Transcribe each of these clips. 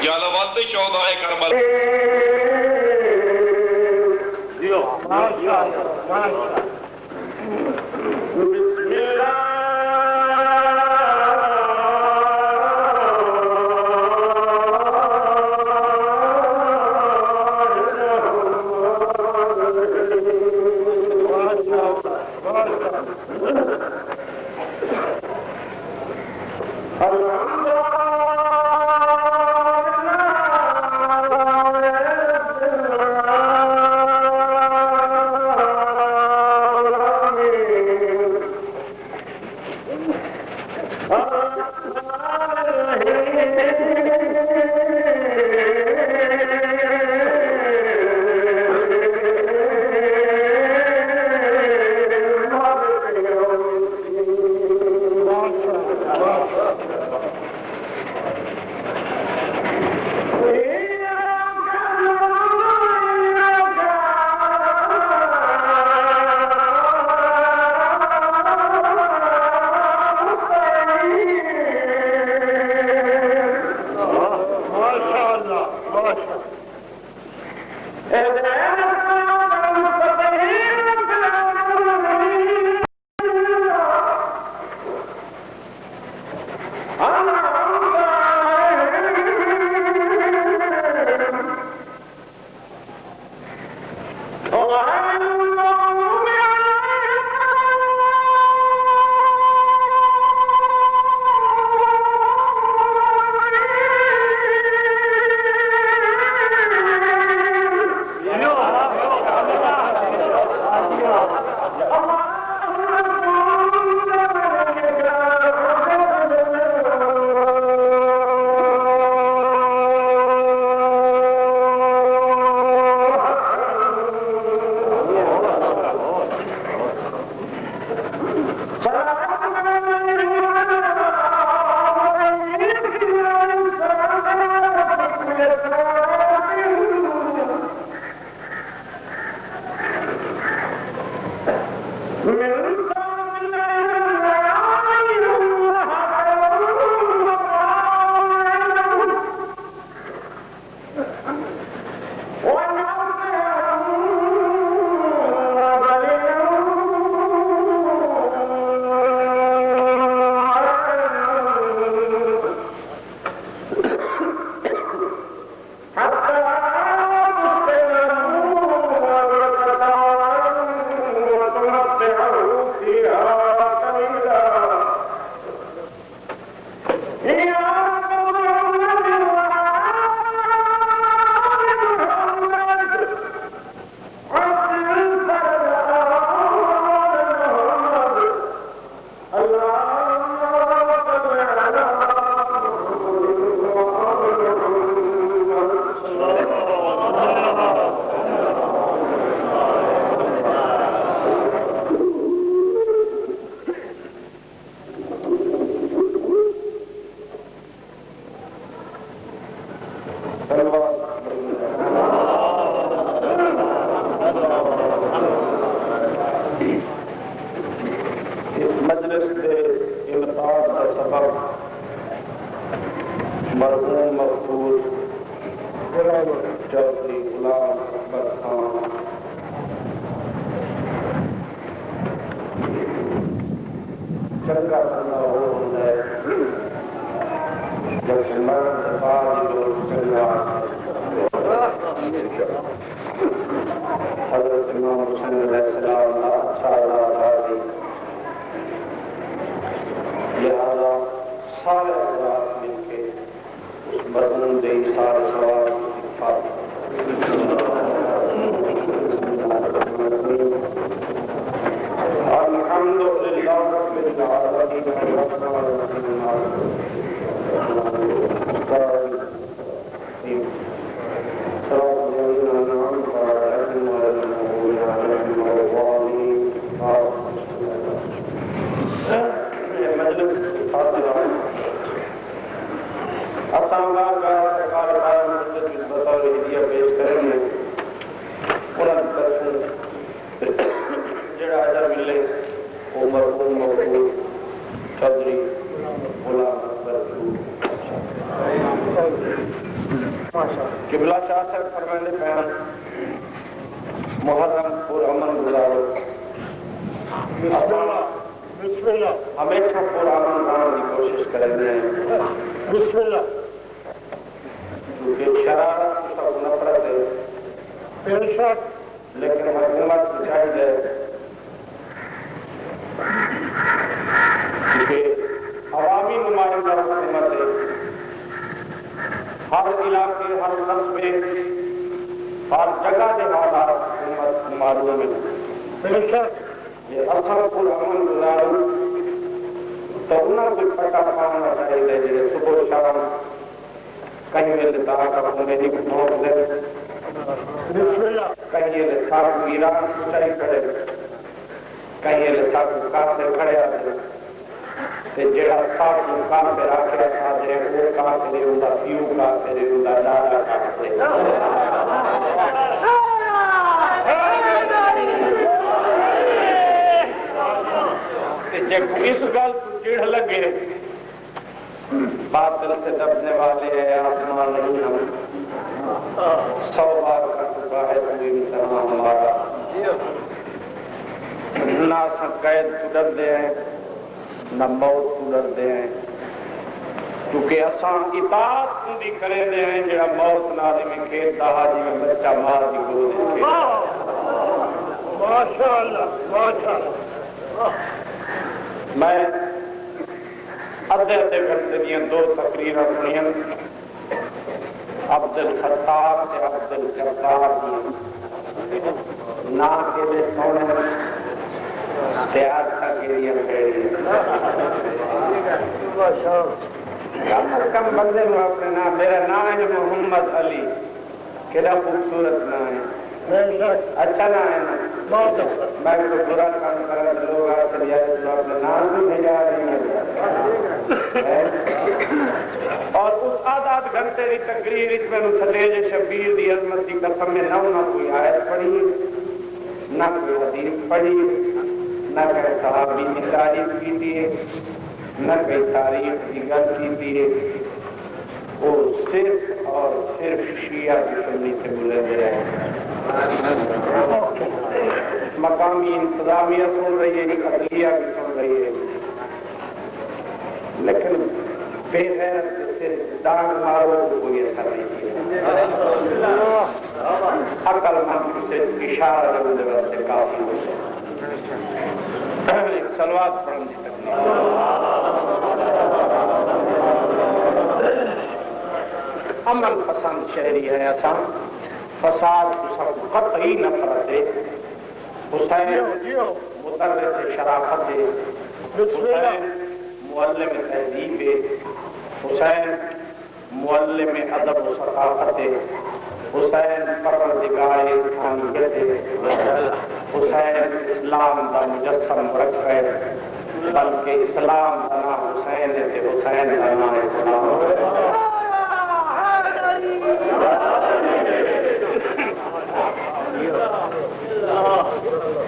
या वास्ते 14 है करबला दियो माशाअल्लाह माशाअल्लाह बिस्मिल्लाह किबला शाह साहब फरमाने बयान मुहर्रम पुरअमन गुजारो हमेशा पुरअमन रहने की कोशिश करेंगे क्योंकि शरारत सब नफरत है बेशक, लेकिन हुकूमत को चाहिए कि अवामी नुमाइंदा हुकूमत है, हर इलाके हर कस्बे हर जगह के हालात हुकूमत मालूम है। बेशक ये असल पुरअमन गुजारो तो उन्हें कुछ पता पाना चाहिए जो सुबह शाम कहीं वेले तहा का मेरी भोग दे कहीं वेले साफ वीरान ऊंचाई करे कहीं वेले साफ काफे खड़े आते जेड़ा साफ काफे रखे साधे वो काफे उनका पीऊ काफे उनका दादा काफे जब इस गल को चिढ़ लगे बादल से दबने वाले हैं आसमान नहीं हम 100 बार कर चुका है पूरी तरह हमारा ना कैद को डरते हैं न मौत को डरते हैं क्योंकि असा इताअत उनकी करेंगे हैं जरा मौत ना में खेत दहा जी में बच्चा मार दी गोद माशाअल्लाह माशाअल्लाह। मैं अद्धे घंटे दी 2 तकरीर सुनिया अब्दुल सत्तार से अब्दुल जब्बार ना के सोने त्याग कम बंदे में अपने नाम मेरा नाम है मोहम्मद अली केड़ा खूबसूरत नाम है अच्छा ना है ना बहुत मैं तो बुरा काम करा लोग आते अपने नाम भी भेजा नहीं और उस आधा घंटे की तकरीर मैंने सलेज शबीर की अजमत की कसम में ना कोई आयत पढ़ी ना कोई हदीस पढ़ी न कोई सहाबी की तारीफ की थी न कोई तारीफ की गल की थी वो सिर्फ और सिर्फ शिया की सुन्नी से मिले रहे मकामी इंतजामिया सुन रही है अदलिया भी सुन रही है लेकिन बेगैर से दाग मारो कोई असर नहीं अकलमंद से इशारा से काफी हो एक सलवात पढ़ने की तकलीफ अमन पसंद शहरी है ऐसा फसाद सब कतई नफरत है हुसैन मुदर्रिस शराफत है हुसैन मुअल्लिम तहजीब है हुसैन मुअल्लिम अदब व सकाफत है हुसैन परवरदिगार इंसानियत है हुसैन इस्लाम का मुजस्सम रख है बल्कि इस्लाम का नाम हुसैन है हुसैन का नाम इस्लाम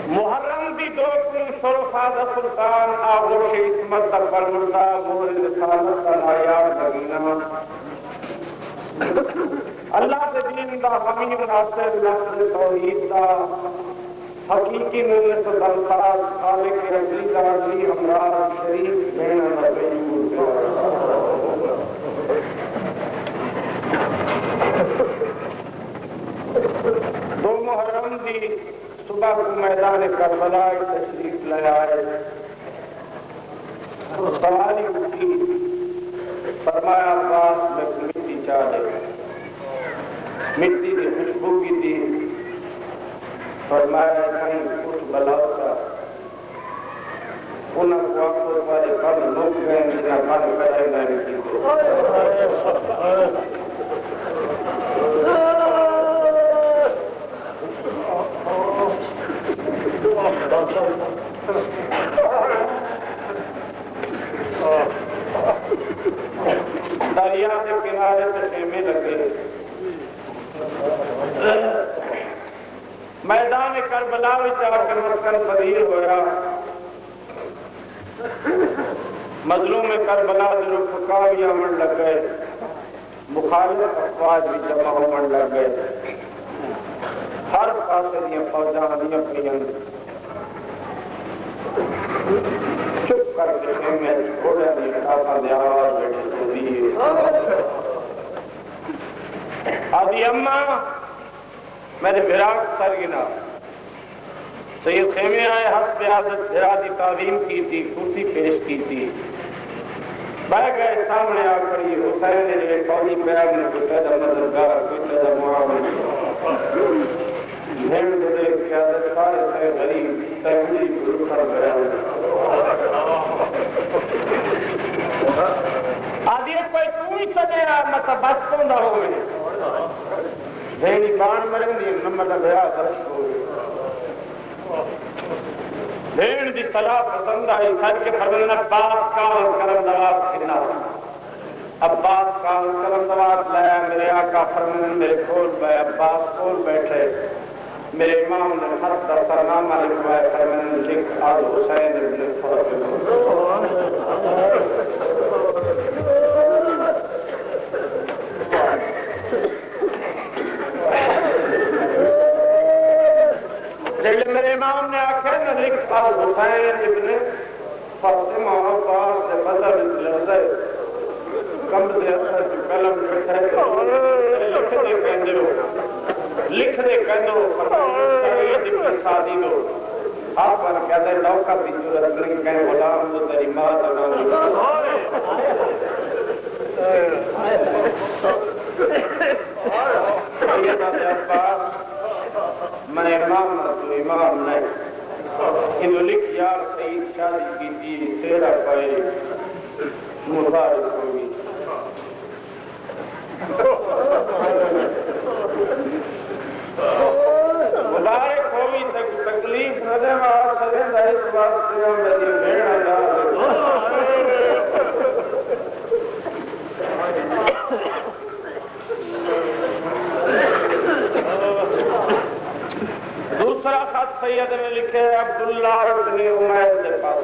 मुहर्रम भी 2 शोरफाद सुल्तान आगोश इस्मत परमुर्दा मोर रिसालत का नायाब मदीना अल्लाह के दीन का हमी नासिर नस्र तौहीद का हकीकी मुल्क संसार खालिक अज़ली का अज़ली हमरा शरीफ भेण दो मुहर्रम दी सुबह को मैदान करबला तशरीफ लाया है सवाली उठी फरमाया अब्बास में मिट्टी चाहे मिट्टी की खुशबू की थी फरमाया कहीं कुछ बलाओ का उन्हें वक्त वाले कम लोग गए जिन्हें मन करे नहीं की दरिया के किनारे से खेमे लगे मैदान करबला आकर मस्कन पदीर होया मजलूम करबला जुल्फकार यामन लग गए मुखालिफ अफवाज भी जमा होने लग गए। हर पासे दी फौजां आंदियां पईयां चुप करके मैं थोड़ा दी किताबां दी आवाज बैठी आदि अम्मा मेरे विराट सरगिना सैयद खेमे आए हस्ब आदत जरा की तालीम की थी, कुर्सी पेश की थी, बह गए सामने आ खड़ी हुसैन ने फौजी बैग ने कोई पैदा मददगार कोई पैदा मुआविन नेम दे के आदत सारे से गरीब तहरी गुरु कर गया आदि कोई तू ही सजेरा मत बस तो ना होवे देनी बाण मरंदी नम्बर दा बया दर्श होवे भेड़ की सलाह पसंद आई सच के फरमान अब्बास काल करम दवात खिना अब्बास काल करम दवात लाया मेरे आका फरमान मेरे कोल पे अब्बास कोल बैठे मेरे इमाम ने खत का फरनामा लिखवाया फरमान लिख आल हुसैन इब्न मेरे इमाम ने आखिर में लिख आल हुसैन इब्न फातिमा अब्बास से बदल लज़े कम से असर की कलम लिख दे कहदो सईद इब्न सादी दो आप पर कहते नौका की जरूरत नहीं कहे गुलाम तो तेरी मां का नाम अब्बास मैं इमाम तू इमाम नहीं इन लिख यार सईद शादी की थी सेरा पाए मुबारक होगी मुबारक होगी तक तकलीफ न दे मार सदे इस बात से मेरी भेड़ दूसरा खत सैयद ने लिखे अब्दुल्ला इब्न उमैर के पास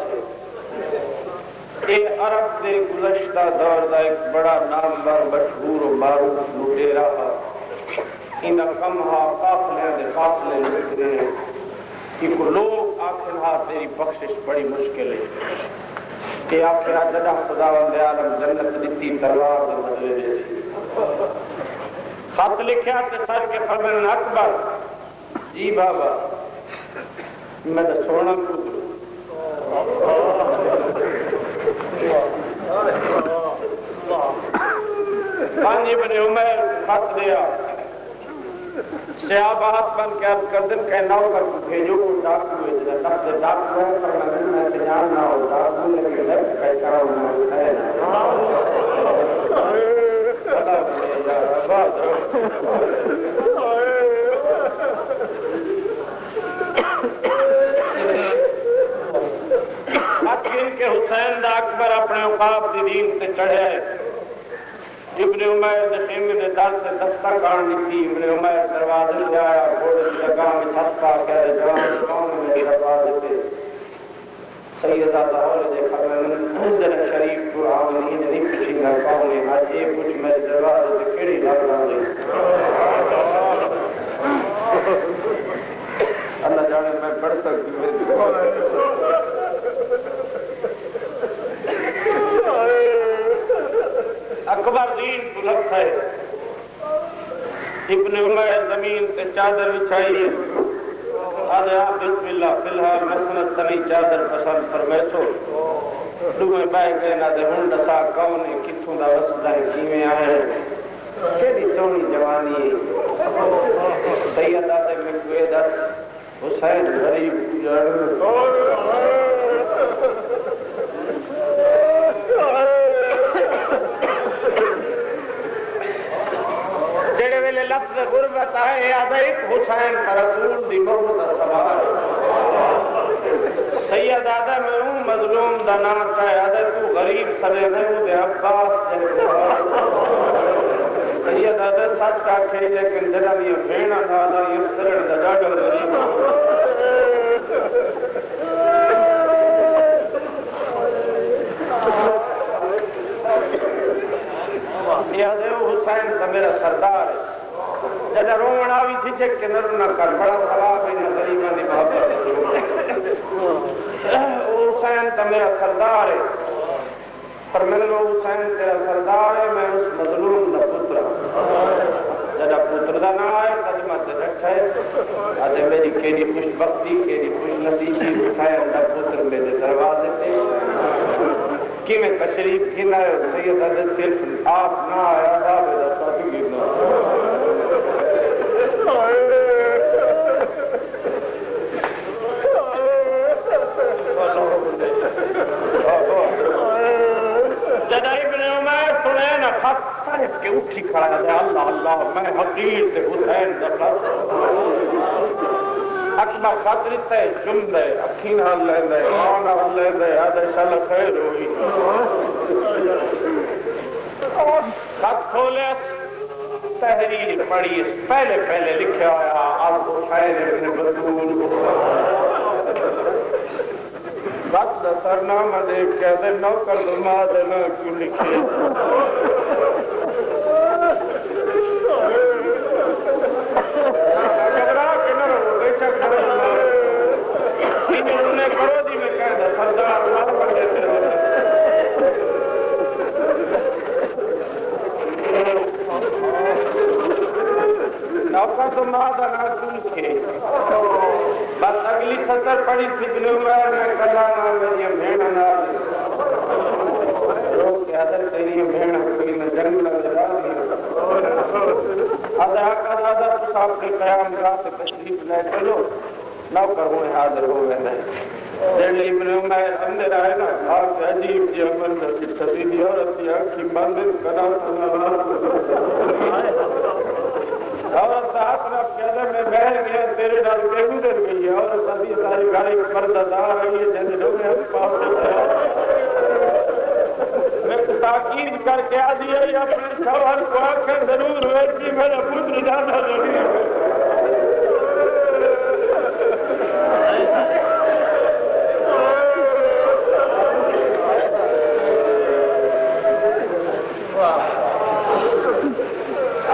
ये अरब के गुज़श्ता दौर का एक बड़ा नामवर मशहूर और मारूफ लुटेरा इन कम काफले के काफले निकले कि लोग आखिर हा तेरी बख्शिश बड़ी मुश्किल है कि आखिर जदा खुदावंद आलम जन्नत दी तलवार के बदले दे खत लिखा ते सर के फरमान अकबर जी बाबा मैं तो सोना पुत्र पानी बने उमर खत दिया सियाबात बन के अब कर दिन कहना कर भेजो डाकू डाकू डाकू पर मैं जान ना हो डाकू लेके लग कैसा होना है पता नहीं यार बात के हुसैन दा अकबर अपने औकाफ दी दीन से चढ़े इब्न उमैर ने खेमे दे दर से दस्तक आनी थी इब्न उमैर दरवाजे से आया घोड़े की जगह में छत पा के जवान कौन मेरे दरवाजे पे सैयदा लाहौर देखा मैंने शरीफ को आमनी नहीं पूछी ना कौन है आज ये कुछ मेरे दरवाजे से केड़ी लग रही अल्लाह जाने मैं पढ़ सकती अकबर दीन दुलत है इब्न उमैर जमीन पे चादर बिछाई आदे आप बिस्मिल्लाह फिलहाल मसनत तनी चादर पसंद फरमाइसो दुए बह गए ना दे हुन दसा कौन है किथों दा वसदा है किवें आए केडी सोहनी जवानी है सैयदा दे मिलवे दस हुसैन गरीब लफ्ज़ गुरबत है याद एक हुसैन का रसूल दी मोहब्बत सवाल सैयद आदा मैं हूं मजलूम दा नाम चाहे आदा तू गरीब सदे दे दे अब्बास सैयद आदा सच का खे लेकिन जदा ये भेण आदा ये सरड़ दा डाडो गरीब हुसैन तो मेरा सरदार है जब रोवण आई थी जे किनर न कर बड़ा सवाब है गरीबा की मोहब्बत हुसैन तो मेरा सरदार है पर मेरे हुसैन तेरा सरदार है मैं उस मजलूम का पुत्र जरा पुत्र का ना आए कदमा से रखे अरे मेरी केरी खुशबख्ती केरी खुशनसीबी हुसैन का पुत्र मेरे दरवाजे पे कि मैं तशरीफ खिला सैयद अजद सिर्फ आप ना आया था मेरा साथी गिरना के उठी खड़ा है अल्लाह अल्लाह मैं हकीर से हुसैन अकबर खातिर ते जुमले अखी नाल लेंदे कान नाल लेंदे आदे चल खैर होई खत खोले तहरीर पढ़ी पहले पहले लिखा होया अब हुसैन इब्न बतूल बात का सरनामा देख कहते नौकर दमाद न क्यों लिखे घबरा के न रहो बेशक उन्हें करो दी में कहता सरदार नौकर दमाद न क्यों लिखे बस अगली सतर पड़ी थी में कला ना मेरी भेण ना अदर तेरी भेण कोई न जंग लगा अदा का दादा साहब के कयाम रात तशरीफ ले चलो नौकर हुए हाजिर हो गए दिल्ली में मैं अंदर आए ना खास अजीब जी अमन की सदी औरत की आंखी बंद करा औरत हाथ रख कहते मैं बह गया तेरे डाल के गुजर गई और सभी सारी गाड़ी पर्दादार है ये जैसे लोग मैं ताकीद करके आ दिया अपने सवाल को आकर जरूर वैसी मेरा पुत्र ज्यादा जरूरी है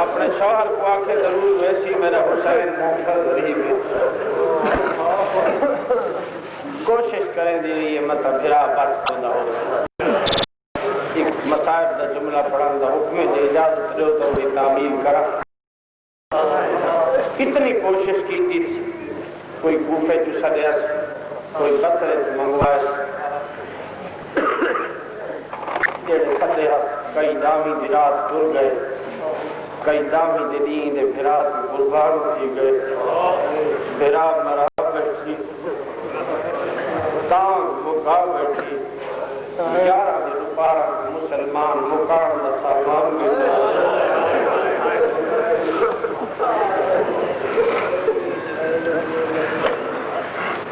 अपने शौहर को आके जरूर वैसी मेरा हुसैन गरीब है कोशिश करें दी ये मतलब फिरा बस होना हो एक मसाइब का जुमला पढ़ाने का हुक्म दे इजाजत दो तो भी तामील करा कितनी कोशिश की थी कोई कूफे चु सदया कोई बसरे चु मंगवाए सदया कई दामी दिरात तुर गए कई दामी दीदी दे फिरात कुर्बान थी गए फिरात मरा बैठी तांग मुका बैठी 11 दिन 12 मुसलमान मुकाम सामान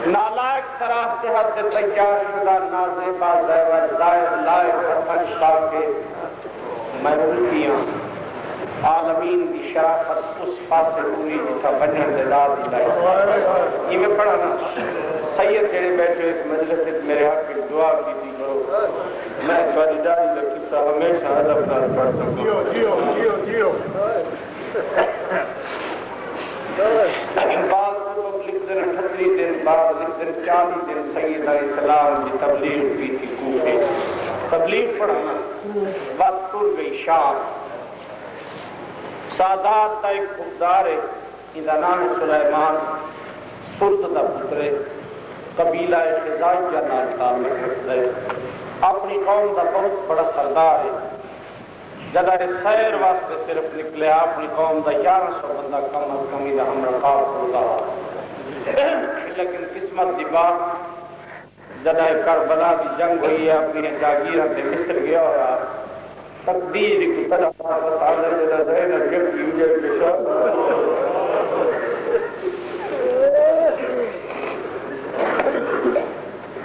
नालायक सराह से हद तैयार शुदा नाज़े बाज़ेवर ज़ाहिर लायक हसन शाह के मैं उल्टियां आलमीन की शराफत उस पासे पूरी जिथा बनने दे दाद दिलाई ये मैं पढ़ा ना सैयद जेड़े बैठे एक मजलिस मेरे हक की दुआ की थी करो मैं तुम्हारी दादी का किस्सा हमेशा अदब नाल पढ़ता हूं इकबाल को लिख दिन 38 दिन बाद लिख दिन 40 दिन सैयद अलैहिस्सलाम की तबलीग की थी कूफे तबलीग पढ़ाना बात तुर गई शाम सादात का एक खुददार है इनका नाम सुलेमान सुर्द का पुत्र है कबीला खिजाइया नाल ताल्लुक रखता है अपनी कौम का बहुत बड़ा सरदार है जब सैर वास्ते सिर्फ निकले अपनी कौम का 1100 बंदा कम अज कम हमरा खास होता लेकिन किस्मत की बात जब करबला की जंग हुई है अपनी जागीर से मिस्र गया होया तकदीर की तरफ सादर जदा ज़हन गिफ्ट यूजर पेशा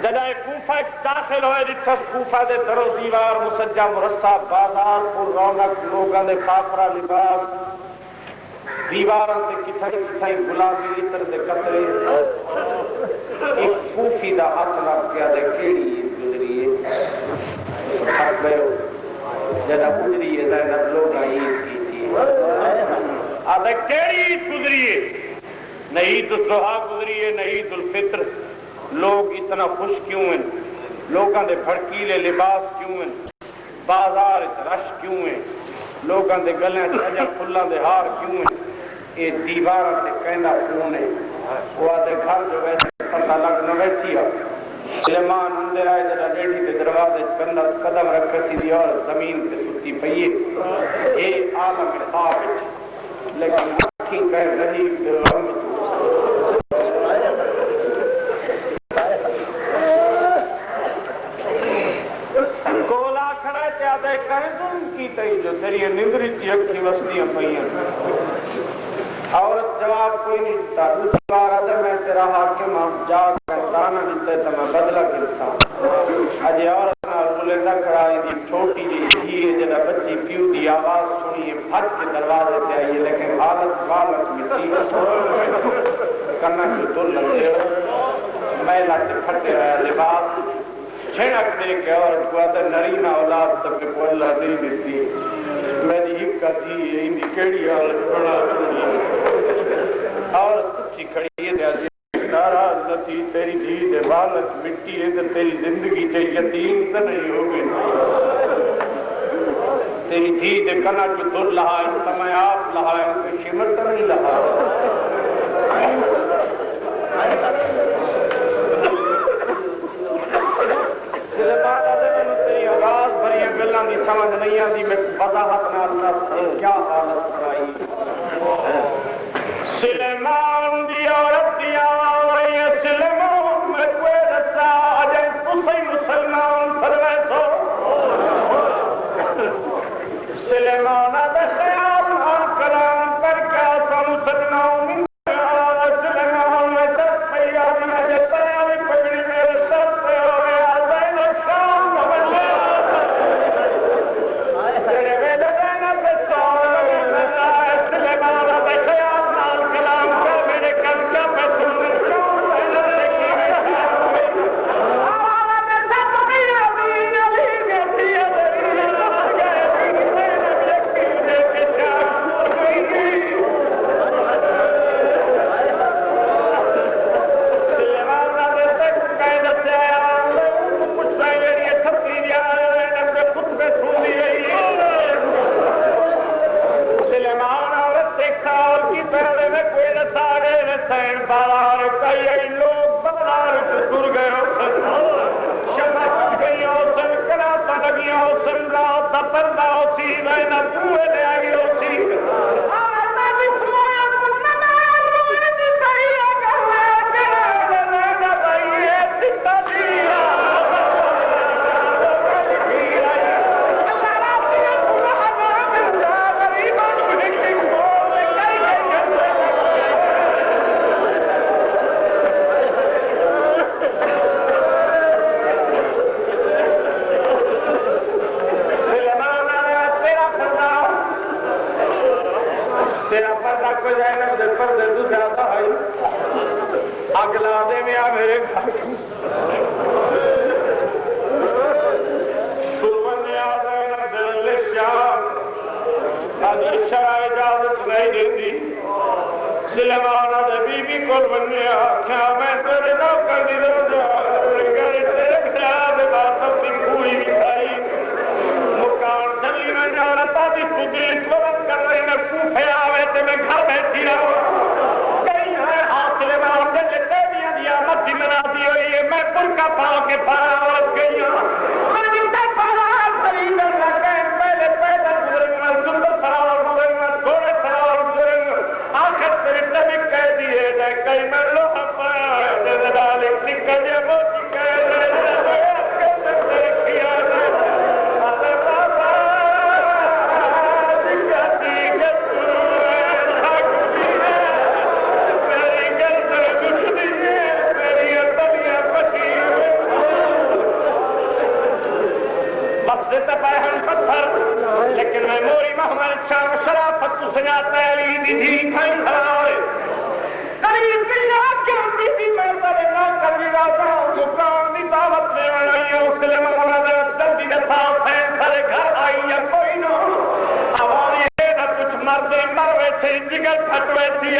जदा कूफा दाखिल होए रिठस कूफा दे दरो दीवार मुसज्जा मुरस्सा बाजार पुर रौनक लोगां दे काफरा लिबास दीवारां ते किथाई किथाई गुलाबी इत्र दे कतरे एक कूफी दा हाथ लग गया दे केड़ी गुजरी है थक गए जरा गुजरी है ज़ैनब लोग ईद की थी आधा केड़ी ईद गुजरी है न ईद उल ज़ुहा गुजरी है न ईद उल फित्र लोग इतना खुश क्यों हैं लोगों के भड़कीले लिबास क्यों हैं बाजार रश क्यों है लोगों के गले अजब फुलों के हार क्यों है ये दीवार से कहना क्यों है वो आते घर जो वैसे पता लग न वैसी है सुलेमान अंदर आए जरा रेडी के दरवाजे कदम रखे सी और जमीन पे सुती पई ये आलम ख्वाब लेकिन आखी कह रही गोला खड़ा चाहते करें तुम की तई जो तेरी निंद्री की अखी वस्तियां पई औरत जवाब कोई नहीं देता दूसरा अदर मैं तेरा हाकिम जाग ताना देते तो मैं बदला गिरसा अजय औरत नाल बुलेंदा खड़ा दी छोटी जी थी जरा बच्ची पीऊ दी आवाज सुनी फट के दरवाजे पे आई लेकिन हालत वालत मिट्टी कन्ना के तो लगे मैला से फटे लिबास छेड़क दे के औरत को आते नरीना औलाद तक के पोला नहीं देती मेरी हिप का थी इंदी केड़ी हालत बना और सच्ची खड़ी है नाराज नथी तेरी धी दे बालक मिट्टी है तो तेरी जिंदगी चे यतीम तो नहीं हो गई तेरी धी दे कना की दुर लहा तो मैं आप लहा शिमर तो नहीं लहा तेरी आवाज भरी गल्लां दी समझ नहीं आती मैं वजाहत नाल क्या हालत कराई सुलेमान दी औरत दी आवाज़ सुलेमान मैं कोई रसा अजय तुसी मुसलमान फरमाए तो सुलेमान दा ख्याल और कलाम पर क्या सा मुसलमान सुलेमान में दस पैया में जताई पगड़ी मेरे सर पे हो गया ज़ैन शाम बल्ले तेरे वेले ज़ैन पे सोल सुलेमान दा ख्याल लेकिन मैं मोरी मोहम्मद शाह शराफत तुझा तैली दी खाई खराए कभी बिना क्यों दी मैं बड़े ना कभी राजा दुकान दी दावत में आई हूं सुलेमान जल्दी दफा फैन घर आई दे मर वैसे जिगर फट वैसी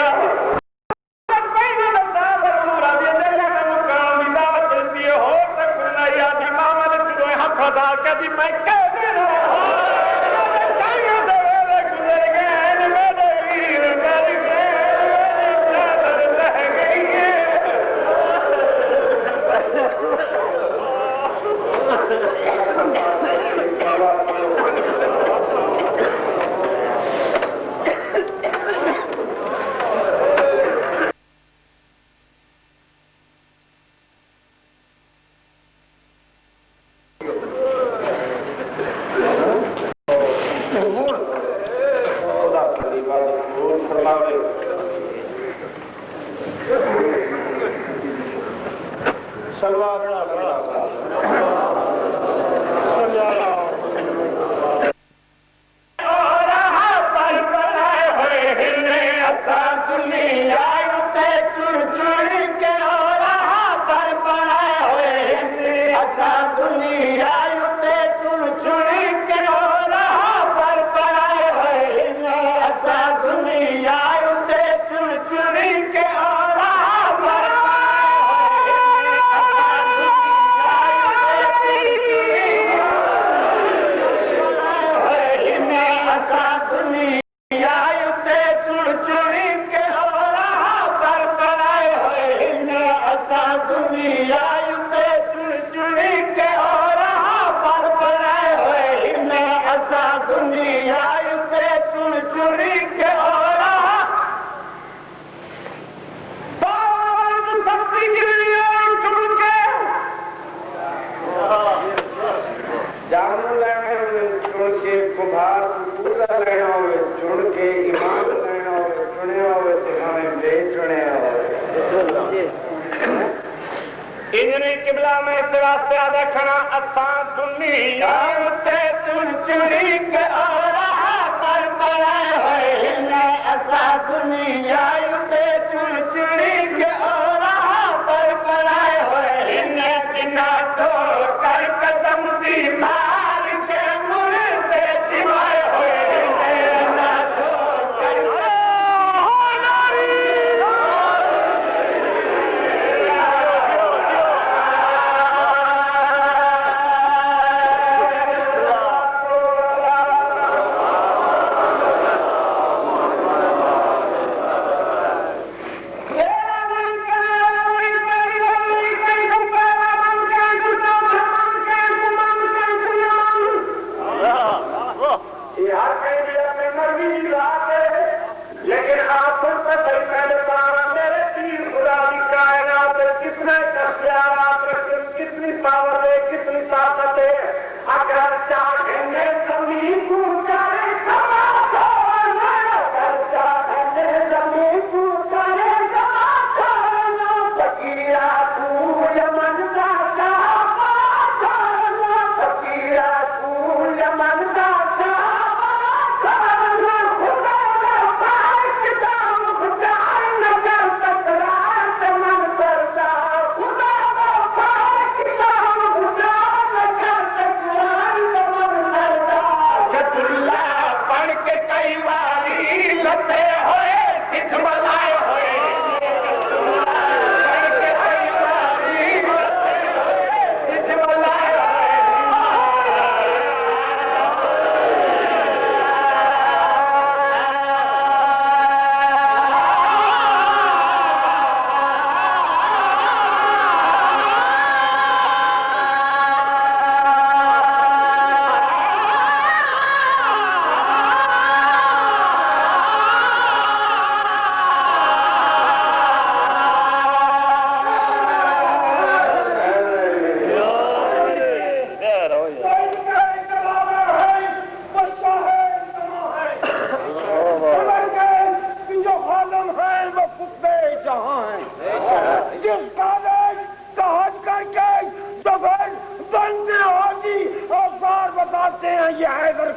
किबला में वास्ते देखना असा दुनिया चुड़ी के पर पड़े हुए असा दुनिया चुड़ी के पर पड़े हुए बिना तो कर कदम दी मार के मुर्दे जिवाए हुए ना तो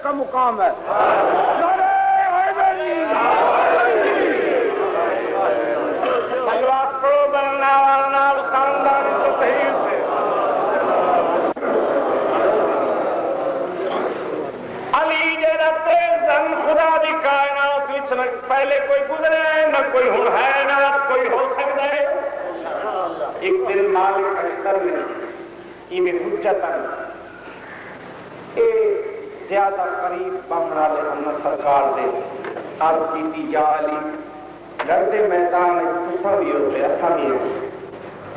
का मुकाम है। अली खुदा दी कायनात विच कोई गुजरे न कोई हुन है न कोई हो सकता है। एक दिन मालिक अख्तर ने इमें हुज्जतन ए ज्यादा करीब बमरा ले हमने सरकार दे अर्ज की जाली लड़ते मैदान तुसा भी होते असा भी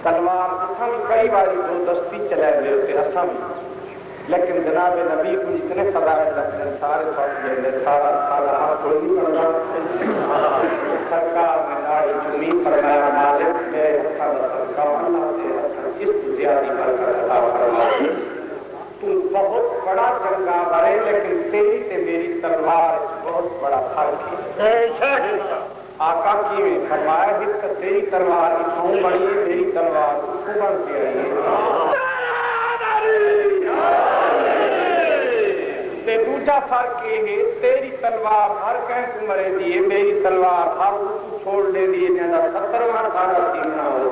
तलवार तुसा भी कई बार दो दस्ती चलाए हुए होते असा भी, लेकिन जनाब नबी को इतने फदाइल रखते सारे पढ़ सारा सारा हाथ कोई नहीं पढ़ा। सरकार ने दाढ़ी चुनी फरमाया मालिक के सरकार इस ज्यादा बरकत अता फरमाए। तू बहुत बड़ा जंगा बड़े लेकिन तेरी ते मेरी तलवार बहुत बड़ा फर्क है। आका की फरमाया कि तेरी तलवार क्यों बड़ी है, मेरी तलवार उसको बन के रही है। दूसरा फर्क ये है तेरी तलवार हर कहीं को मरे दिए, मेरी तलवार हर उसको छोड़ ले दिए ज्यादा 70वां सारा सीना हो।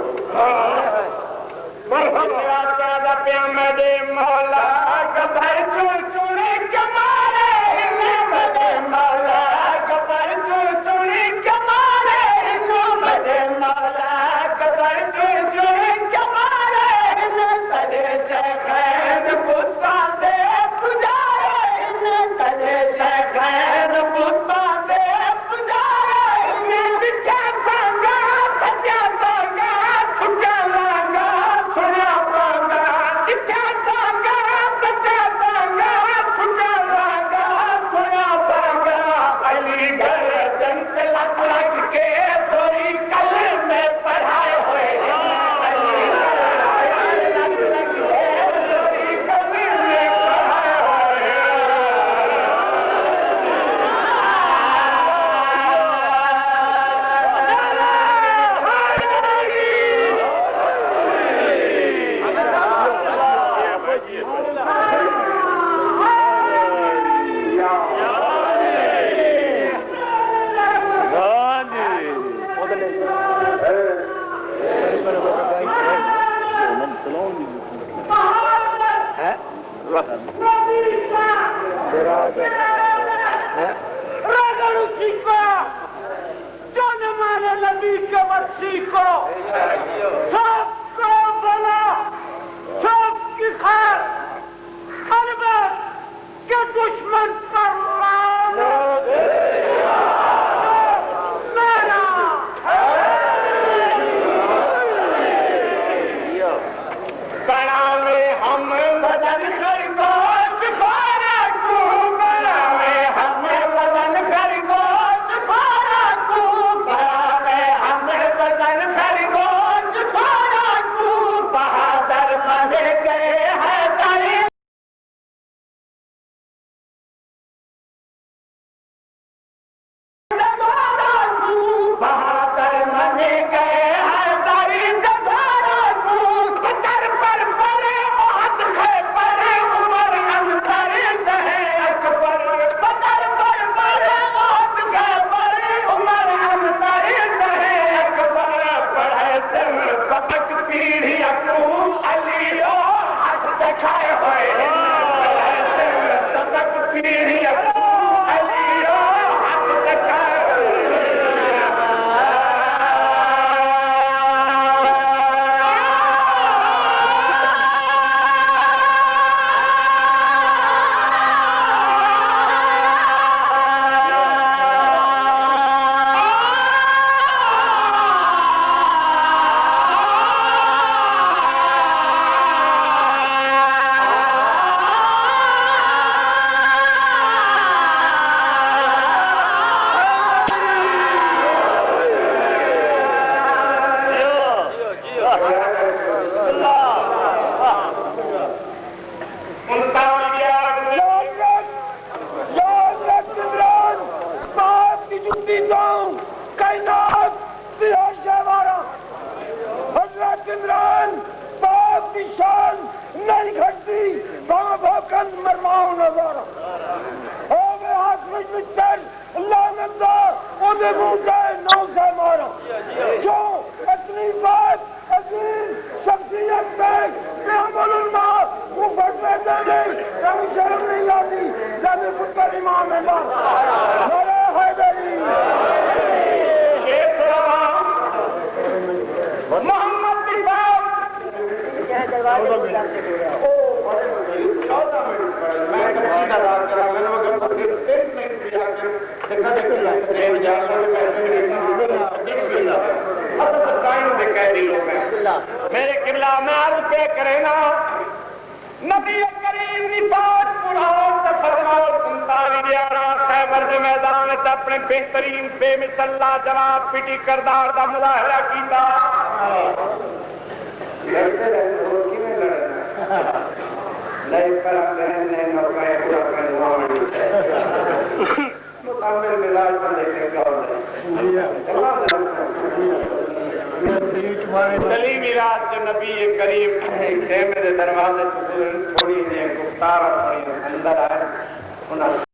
दे मौला गबर चुन चुने कमारे मदे मौला गबर चुन चुने कमारे मदे मौला गबर चुन चुने कमारे तदे जगैन पुता दे पुजारे तदे जगैन पुता दे पुजारे बिचा संगा सजा संगा छुटा लगा सुना पागा बिचा संगा सजा संगा छुटा लगा सुना पागा अली गर्दन से लग लग के थोड़ी कल में पढ़ाए हुए अली लग लग के थोड़ी कल में पढ़ाए हुए। इमाम मेरे किबला में अर्ज पे करे ना नबी करीम की बात कुरान से फरमाओ 47 खैबर के मैदान से अपने बेहतरीन बेमिसल्ला जवाब पिटी करदार का मुजाहरा किया तलीमी रात जो नबी करीम खेमे दरवाजे थोड़ी गुफ्तार अंदर आए